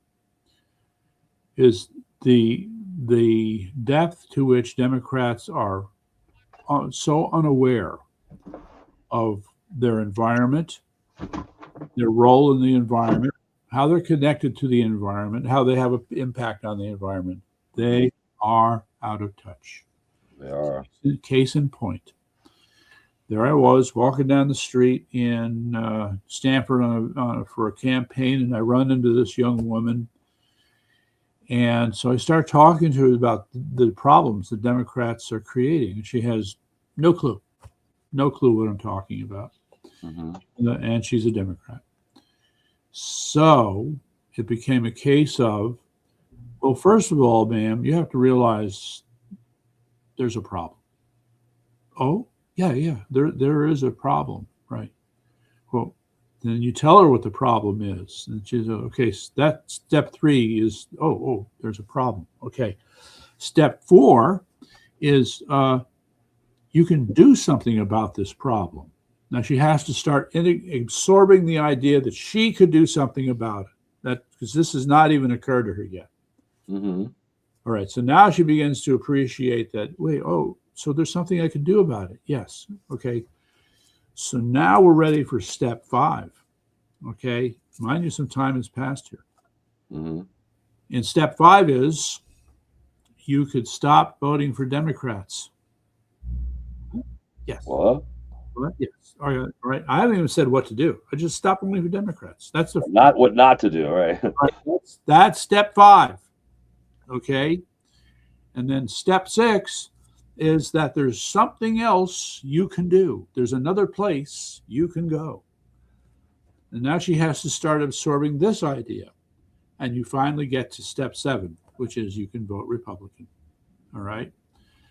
is the depth to which Democrats are so unaware of their environment, their role in the environment, how they're connected to the environment, how they have an impact on the environment. They are out of touch. They are. Case in point. There I was walking down the street in Stanford for a campaign, and I run into this young woman. And so I start talking to her about the problems the Democrats are creating. And she has no clue what I'm talking about. Mm-hmm. And she's a Democrat. So it became a case of, well, first of all, ma'am, you have to realize there's a problem. Oh, yeah, there is a problem, right? Well, then you tell her what the problem is, and she's okay. That step 3 is there's a problem. Okay, step 4 is you can do something about this problem. Now she has to start absorbing the idea that she could do something about it. Because this has not even occurred to her yet. Mm-hmm. All right, so now she begins to appreciate that. So there's something I can do about it. Yes. Okay. So now we're ready for step 5. Okay. Mind you, some time has passed here. Mm-hmm. And step 5 is you could stop voting for Democrats. Yes. What? Yes. All right. I haven't even said what to do. I just stop voting for Democrats. That's the not what not to do. Right. That's step 5. Okay. And then step 6 is that there's something else you can do. There's another place you can go. And now she has to start absorbing this idea. And you finally get to step 7, which is you can vote Republican. All right.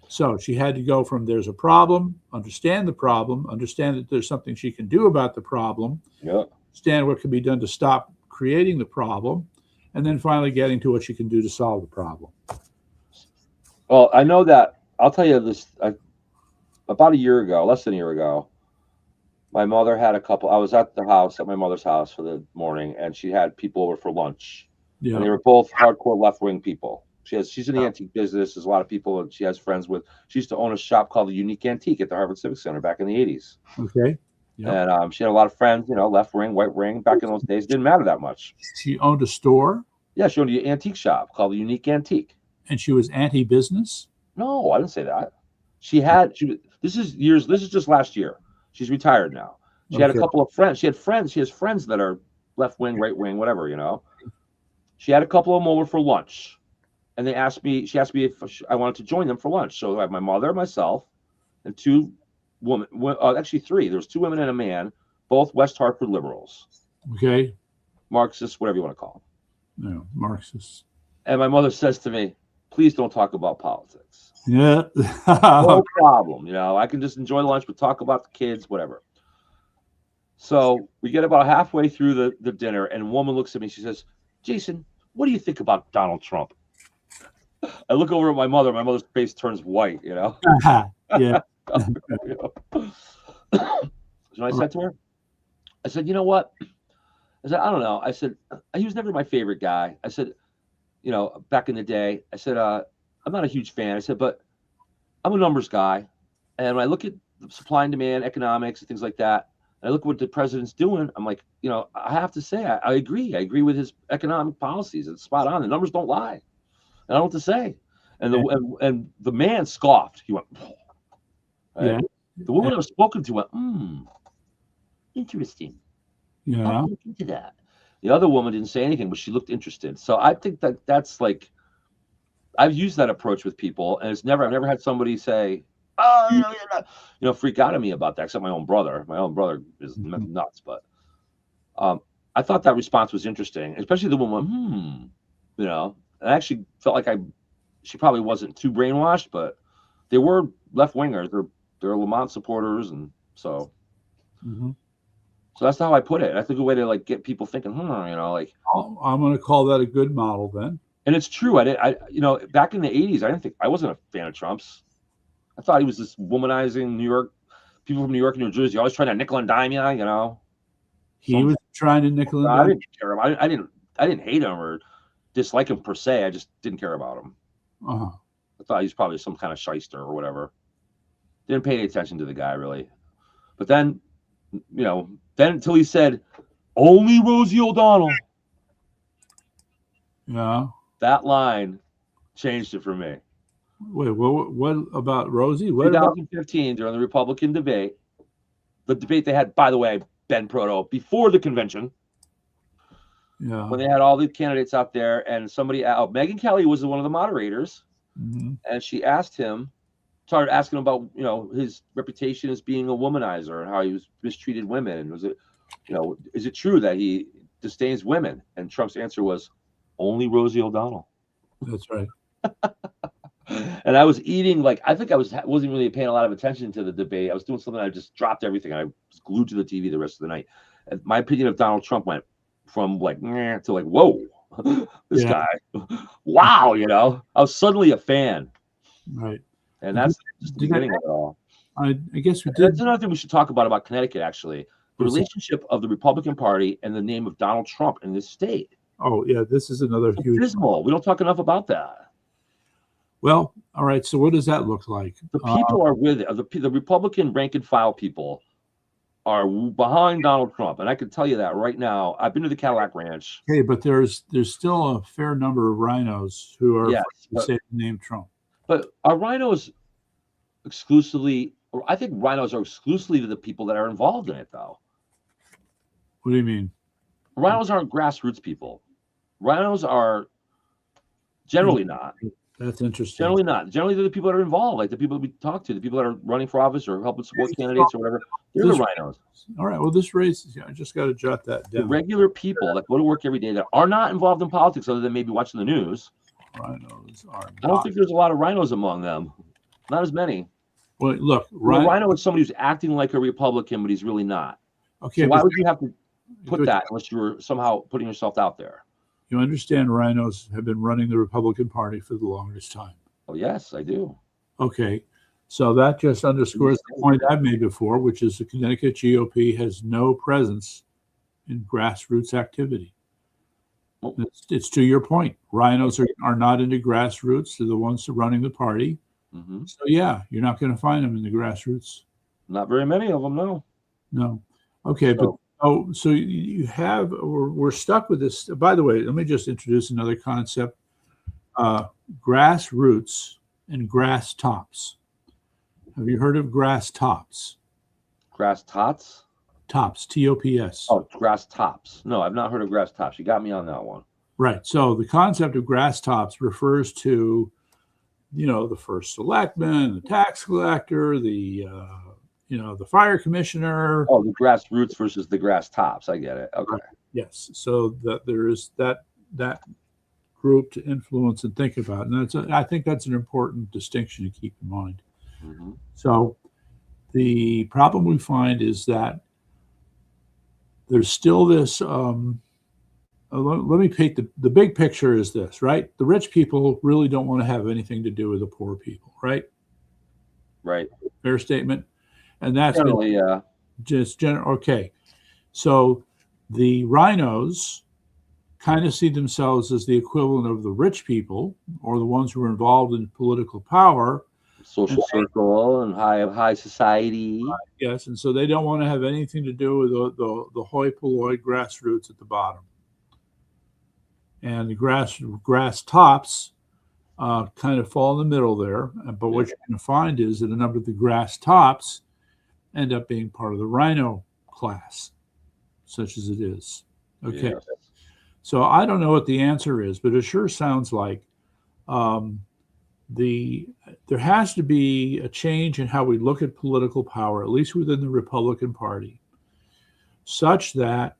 So she had to go from there's a problem, understand that there's something she can do about the problem, understand what can be done to stop creating the problem, and then finally getting to what she can do to solve the problem. Well, I know that. I'll tell you this. About a year ago, less than a year ago, my mother had a couple. I was at the house, at my mother's house for the morning, and she had people over for lunch. Yeah. And they were both hardcore left-wing people. She's in the antique business. There's a lot of people that she has friends with. She used to own a shop called the Unique Antique at the Harvard Civic Center back in the 80s. Okay. Yep. And she had a lot of friends, left wing, white wing. Back in those days, it didn't matter that much. She owned a store? Yeah, she owned an antique shop called the Unique Antique. And she was anti-business? No, I didn't say that. This is just last year. She's retired now. She had a couple of friends. She has friends that are left wing, right wing, whatever, She had a couple of them over for lunch. And she asked me if I wanted to join them for lunch. So I have my mother, myself, and 2 women, actually 3. There was 2 women and a man, both West Hartford liberals. Okay. Marxists, whatever you want to call them. No, Marxists. And my mother says to me, please don't talk about politics. Yeah. No problem. I can just enjoy lunch, but talk about the kids, whatever. So we get about halfway through the dinner, and a woman looks at me. She says, Jason, what do you think about Donald Trump? I look over at my mother. My mother's face turns white, Yeah. So I said to her, I said, you know what? I said, I don't know. I said, he was never my favorite guy. I said, back in the day, I said, I'm not a huge fan. I said, but I'm a numbers guy. And when I look at supply and demand, economics, and things like that, and I look at what the president's doing, I'm like, I have to say, I agree. I agree with his economic policies. It's spot on. The numbers don't lie. I don't know what to say. And the man scoffed. He went, right? Yeah. The woman I was spoken to went, interesting. Yeah. I'll look into that. The other woman didn't say anything, but she looked interested. So I think that's like, I've used that approach with people, and I've never had somebody say, freak out at me about that, except my own brother. My own brother is nuts, but I thought that response was interesting, especially the woman went, I actually felt like she probably wasn't too brainwashed, but they were left wingers. They're Lamont supporters, and so so that's how I put it. I think a way to get people thinking, I'm going to call that a good model then. And it's true. Back in the 80s, I wasn't a fan of Trump's. I thought he was this womanizing people from New York and New Jersey, always trying to nickel and dime you, He was trying to nickel and dime. I didn't care about. I didn't hate him or dislike him per se. I just didn't care about him. I thought he was probably some kind of shyster or whatever. Didn't pay any attention to the guy really. But then, then until he said, "Only Rosie O'Donnell." Yeah. That line changed it for me. Wait, what about Rosie? What about 2015 during the Republican debate? The debate they had, by the way, Ben Proto, before the convention, when they had all the candidates out there, and Megyn Kelly was one of the moderators, and she asked him, started asking him about, his reputation as being a womanizer and how he was mistreated women. And was it, is it true that he disdains women? And Trump's answer was, only Rosie O'Donnell. That's right. And I was eating, I think I wasn't really paying a lot of attention to the debate. I was doing something. I just dropped everything. I was glued to the TV the rest of the night. And my opinion of Donald Trump went from to whoa, this guy, wow, I was suddenly a fan. Right. And that's just the beginning of it all. I guess we did. That's another thing we should talk about Connecticut, actually. The relationship of the Republican Party and the name of Donald Trump in this state. Oh, yeah, this is another huge. Abysmal. We don't talk enough about that. Well, all right. So what does that look like? The people are with it. The Republican rank and file people are behind Donald Trump, and I can tell you that right now. I've been to the Cadillac Ranch. Okay, but there's still a fair number of rhinos who are say the name Trump. But are rhinos exclusively? Or I think rhinos are exclusively to the people that are involved in it, though. What do you mean? Rhinos aren't grassroots people. Rhinos are generally not. That's interesting. Generally not. Generally, they're the people that are involved, like the people that we talk to, the people that are running for office or helping support candidates or whatever. They're the rhinos. All right. Well, this race, I just got to jot that down. The regular people that go to work every day that are not involved in politics other than maybe watching the news. Rhinos are not. I don't think there's a lot of rhinos among them. Not as many. Well, look. A rhino is somebody who's acting like a Republican, but he's really not. Okay. So why would you have to put that unless you were somehow putting yourself out there? You understand rhinos have been running the Republican Party for the longest time. Oh, yes, I do. Okay. So that just underscores the point I've made before, which is the Connecticut GOP has no presence in grassroots activity. Well, it's to your point. Rhinos are not into grassroots. They're the ones running the party. Mm-hmm. So, yeah, you're not going to find them in the grassroots. Not very many of them, no. No. Okay, so you have, we're stuck with this. By the way, let me just introduce another concept. Grassroots and grass tops. Have you heard of grass tops? Grass tots? Tops, T-O-P-S. Oh, grass tops. No, I've not heard of grass tops. You got me on that one. Right. So the concept of grass tops refers to, the first selectman, the tax collector, the fire commissioner. Oh, the grassroots versus the grass tops. I get it. Okay. Right. Yes. So that there is that group to influence and think about. And I think that's an important distinction to keep in mind. Mm-hmm. So the problem we find is that there's still this, let me paint the big picture is this, right? The rich people really don't want to have anything to do with the poor people, right? Right. Fair statement. And that's generally, okay. So the rhinos kind of see themselves as the equivalent of the rich people or the ones who are involved in political power. Social circle and high society. Yes, and so they don't want to have anything to do with the hoi polloi grassroots at the bottom. And the grass tops kind of fall in the middle there. But what you're going to find is that a number of the grass tops end up being part of the rhino class, such as it is. Okay. Yes. So I don't know what the answer is, but it sure sounds like there has to be a change in how we look at political power, at least within the Republican Party, such that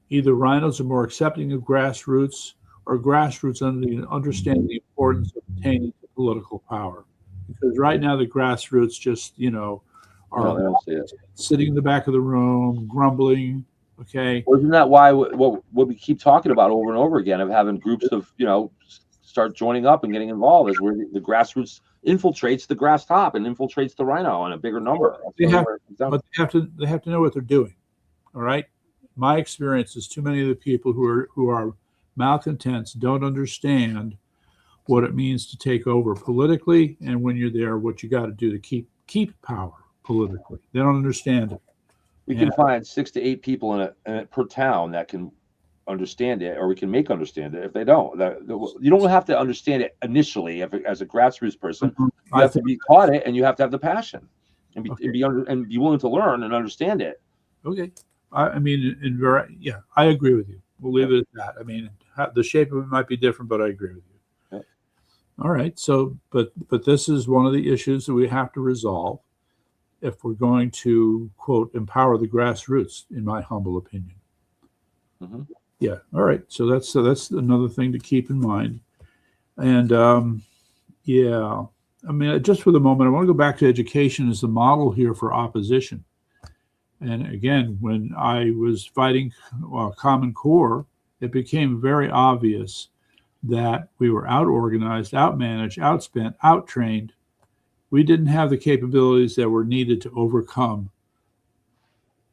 either rhinos are more accepting of grassroots or grassroots understand the importance of attaining political power. Because right now the grassroots just, are sitting in the back of the room, grumbling. Okay. Well, isn't that why what we keep talking about over and over again of having groups of, start joining up and getting involved is where the grassroots infiltrates the grass top and infiltrates the rhino in a bigger number. But they have to know what they're doing. All right. My experience is too many of the people who are malcontents don't understand what it means to take over politically, and when you're there, what you got to do to keep power politically. They don't understand it. We can find 6 to 8 people in it per town that can understand it, or we can make understand it if they don't. You don't have to understand it initially as a grassroots person. You have to be taught it, and you have to have the passion, and be willing to learn and understand it. Okay. I mean, yeah, I agree with you. We'll leave it at that. I mean, the shape of it might be different, but I agree with you. Yeah. All right. So, but this is one of the issues that we have to resolve if we're going to, quote, empower the grassroots, in my humble opinion. Mm-hmm. Yeah. All right. So that's another thing to keep in mind. And yeah, I mean, just for the moment, I want to go back to education as the model here for opposition. And again, when I was fighting Common Core, it became very obvious that we were out-organized, out-managed, outspent, out-trained. We didn't have the capabilities that were needed to overcome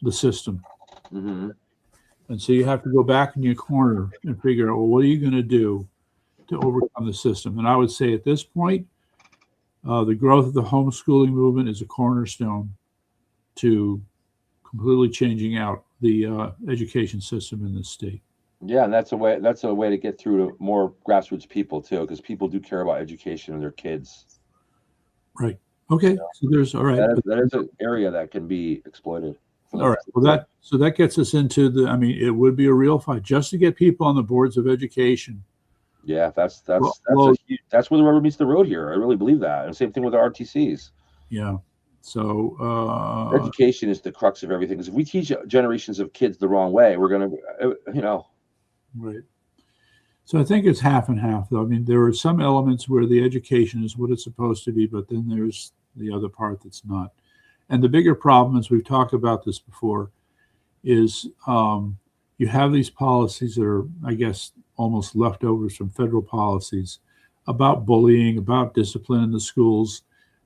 the system. Mm-hmm. And so you have to go back in your corner and figure out, well, what are you going to do to overcome the system? And I would say at this point, the growth of the homeschooling movement is a cornerstone to completely changing out the education system in this state. Yeah, and that's a way to get through to more grassroots people too, because people do care about education of their kids. Right. Okay. So there's all right. That is an area that can be exploited. All right. Well, that gets us into the. I mean, it would be a real fight just to get people on the boards of education. Yeah, that's where the rubber meets the road here. I really believe that, and same thing with the RTCs. Yeah. So education is the crux of everything. Because if we teach generations of kids the wrong way, we're gonna, Right. So I think it's half and half, though. I mean, there are some elements where the education is what it's supposed to be, but then there's the other part that's not. And the bigger problem, as we've talked about this before, is you have these policies that are, I guess, almost leftovers from federal policies about bullying, about discipline in the schools,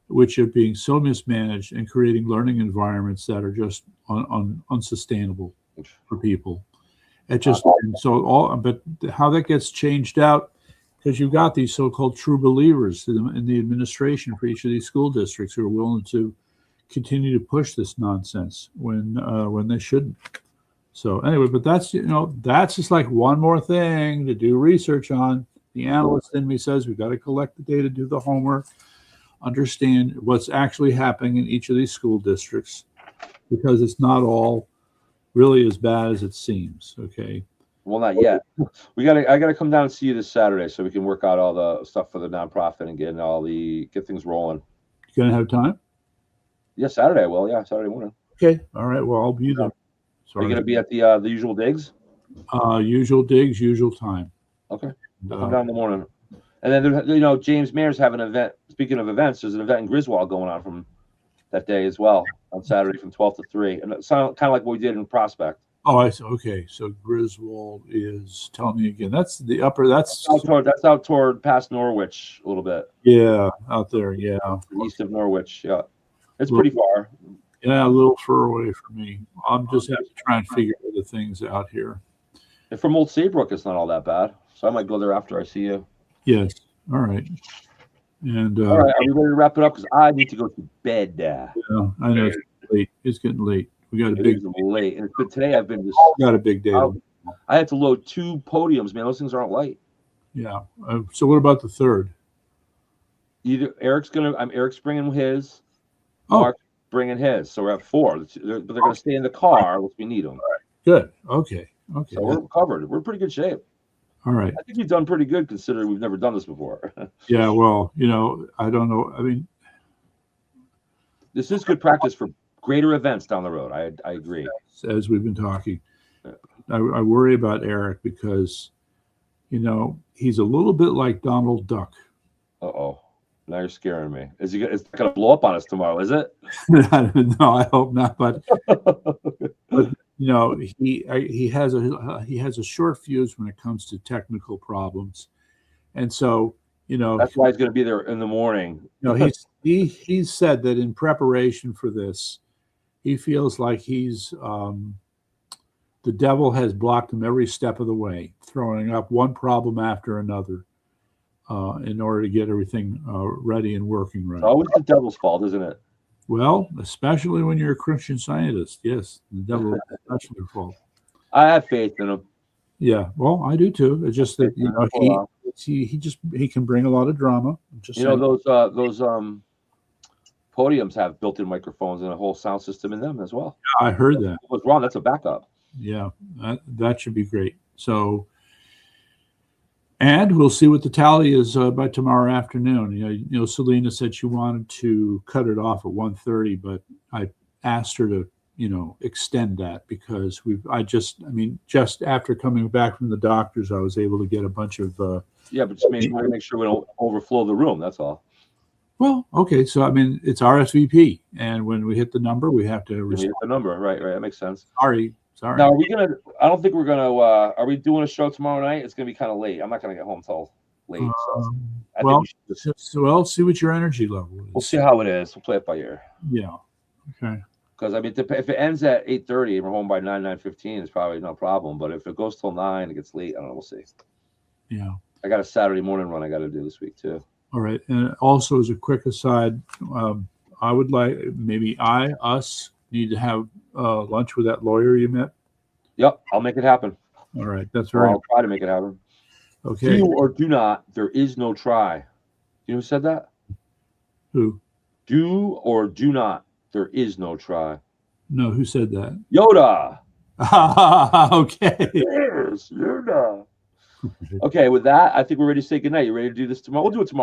which are being so mismanaged and creating learning environments that are just unsustainable for people. It just but how that gets changed out, because you've got these so-called true believers in the administration for each of these school districts who are willing to continue to push this nonsense when they shouldn't. So anyway, but that's just like one more thing to do research on. The analyst in me says we've got to collect the data, do the homework, understand what's actually happening in each of these school districts, because it's not all really as bad as it seems. Okay. Well, not yet. I gotta come down and see you this Saturday so we can work out all the stuff for the nonprofit and get things rolling. You gonna have time? Yeah, Saturday I will. Yeah, Saturday morning. Okay. All right. Well, I'll be there. Are you gonna be at the usual digs? Usual digs, usual time. Okay. I'll come down in the morning. And then James Mayer's having an event. Speaking of events, there's an event in Griswold going on from that day as well on Saturday from 12 to 3, and it's kind of like what we did in Prospect. Oh, I see. Okay, so Griswold is. Tell me again. That's the upper. That's out toward past Norwich a little bit. Yeah, out there. Yeah, east of Norwich. Yeah, it's pretty far. Yeah, a little far away from me. I'm just have to try and figure other things out here. And from Old Saybrook, it's not all that bad. So I might go there after I see you. Yes. All right. And all right, are we ready to wrap it up? Because I need to go to bed. Yeah, I know it's late. It's getting late. We got a big late, and today I've been got a big day. I had to load 2 podiums, man. Those things aren't light. Yeah. So what about the third? Eric's bringing his. Mark's bringing his. So we're at 4. But they're going to stay in the car once we need them. Good. Okay. So we're covered. We're in pretty good shape. All right. I think we've done pretty good considering we've never done this before. Yeah. Well, I don't know. I mean, this is good practice for greater events down the road. I agree. As we've been talking, I worry about Eric because, he's a little bit like Donald Duck. Uh-oh. Now you're scaring me. It's going to blow up on us tomorrow, is it? No, I hope not. But he has a short fuse when it comes to technical problems, and so that's why he's going to be there in the morning. He's said that in preparation for this, he feels like the devil has blocked him every step of the way, throwing up one problem after another. In order to get everything ready and working right. It's always the devil's fault, isn't it? Well, especially when you're a Christian Scientist. Yes, the devil is especially your fault. I have faith in him. Yeah, well, I do too. It's just that he can bring a lot of drama. I'm just You know saying. those podiums have built-in microphones and a whole sound system in them as well. I heard that. What's wrong? That's a backup. Yeah, that should be great. So, and we'll see what the tally is by tomorrow afternoon. You know, Selena said she wanted to cut it off at 1:30, but I asked her to, extend that because just after coming back from the doctors, I was able to get a bunch of. Yeah, but just make sure we don't overflow the room. That's all. Well, okay. So, it's RSVP. And when we hit the number, we have to hit the number. Right. That makes sense. Sorry. Now, I don't think we're going to, are we doing a show tomorrow night? It's going to be kind of late. I'm not going to get home till late. So I think we should see what your energy level is. We'll see how it is. We'll play it by ear. Yeah. Okay. Because, if it ends at 8:30 and we're home by 9:15, it's probably no problem. But if it goes till 9, it gets late. I don't know. We'll see. Yeah. I got a Saturday morning run I got to do this week, too. All right. And also, as a quick aside, I would like us need to have lunch with that lawyer you met. Yep. I'll make it happen. All right. That's I'll try to make it happen. Okay. Do or do not. There is no try. You know who said that? Who? Do or do not. There is no try. No, who said that? Yoda. Okay. Yes, Yoda. Okay, with that, I think we're ready to say goodnight. You ready to do this tomorrow? We'll do it tomorrow.